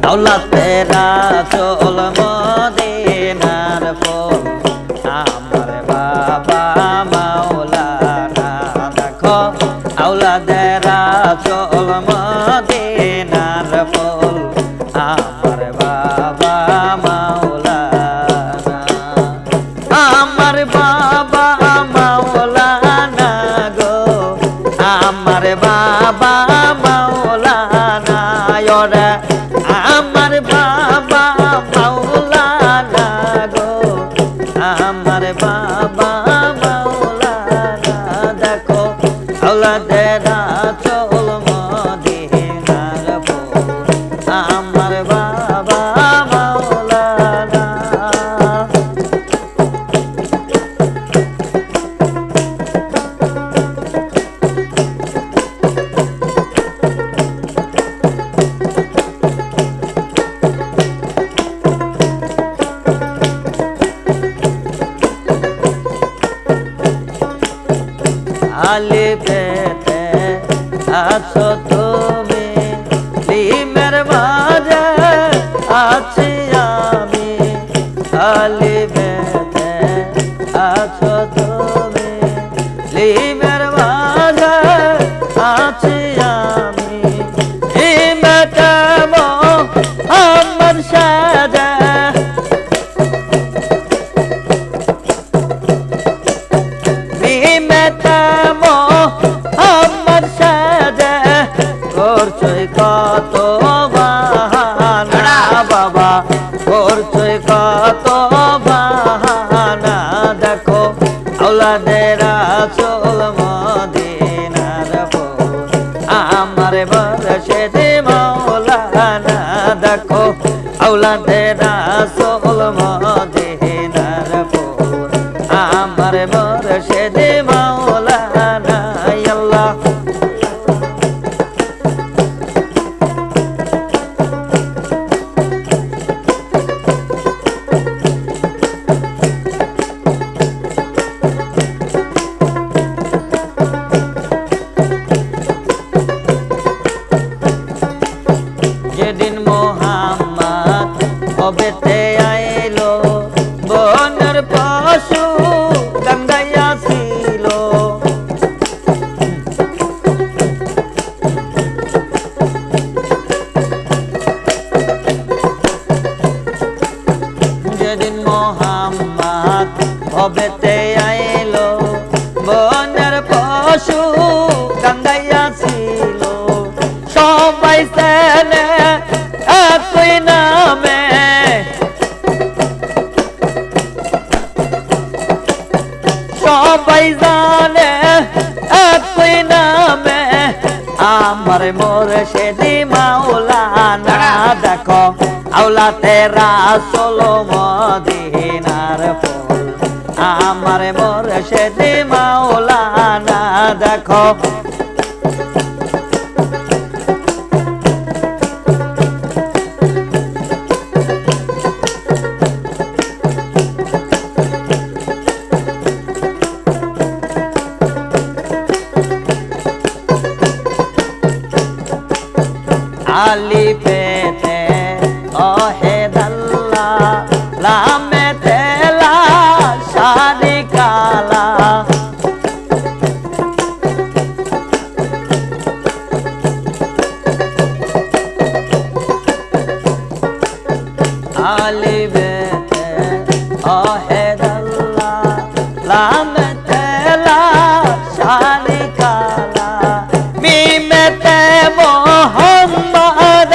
আওলাতে রাসূল মদিনার ফুল আমার বাবা মাওলানা দেখো আওলাতে রাসূল মদিনার ফুল আমার বাবা মাওলানা আমার বাবা মাওলানা গো আমার বাবা মাওলানা ওরে আমার বাবা মাওলানা গো আমার বাবা মাওলানা দেখো আওলাদে রাসূল মদিনার ফুল আমার বাবা মাওলানা আলি পেতে আছো তুমি লিমের মাঝে আছি আমি আলি পেতে আছো তুমি লিমের মাঝে আছি আমি লিমেতে আমার সাজা কত বাহানা বাবা করছে কত বাহানা দেখো আওলাদে রাসূল মদিনার ফুল আমার মুর্শিদ মাওলানা দেখো আওলাদে রাসূল মদিনার ফুল আমার মুর্শিদ মাওলানা আল্লাহ যেদিন মোহাম্মদ হবেতে আইলো বনের পশু গঙ্গাইয়া ছিল যেদিন মোহাম্মদ হবেতে আইলো বনের পশু গঙ্গাইয়া ছিল সবাই সেনে একই নামে সবাই জানে একই নামে আমার মুর্শিদ মাওলানা দেখো আওলাদে রাসূল মদিনার ফুল আমার মুর্শিদ মাওলানা দেখো আলি পেতে অহেদাল্লা লামে তেলা শাদি কালা আলি পেতে অহেদাল্লা লামে তেলা শাদি কালা মিমেতে মোহাম্মদ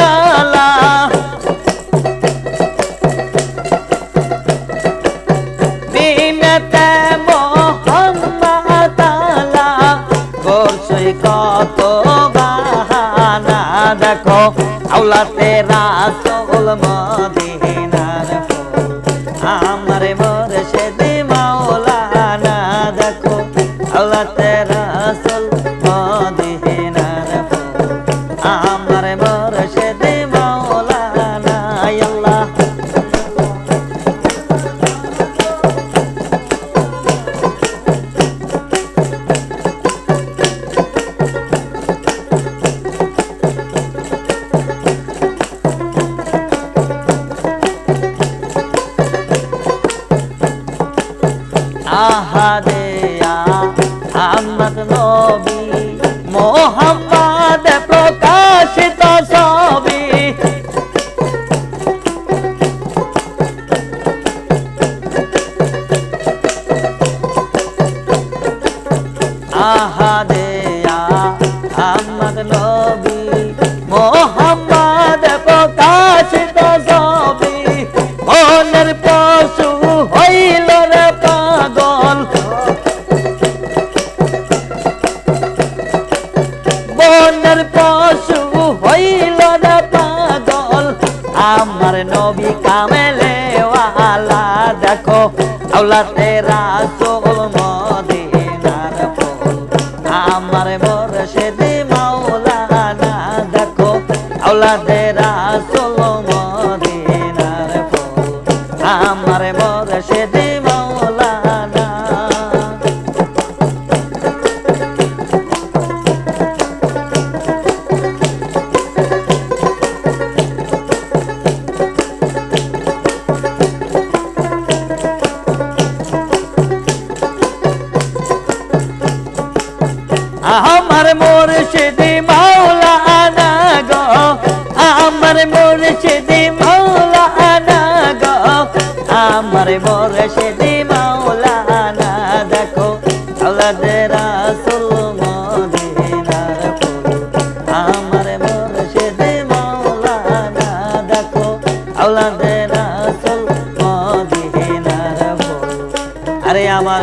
কত বাহানা দেখো আওলাদে রাসূল মদিনার ফুল আমার মুর্শিদ মাওলানা দেখো আওলাদে রাসূল মদিনার ফুল আমার মুর্শিদ মাওলানা আল্লাহ আমার নবী কামেলে ওয়ালা দেখো আওলাদে রাসূল মদিনার ফুল আমার মুর্শিদ মাওলানা দেখো আওলাদে রাসূল মদিনার ফুল আমার মুর্শিদ মাওলানা আমার মুর্শিদ মাওলানা গো আমার মুর্শিদ মাওলানা গো আমার মুর্শিদ মাওলানা দেখো আওলাদে রাসূল মদিনার ফুল আমার মুর্শিদ মাওলানা দেখো আওলাদে রাসূল মদিনার ফুল আরে আমার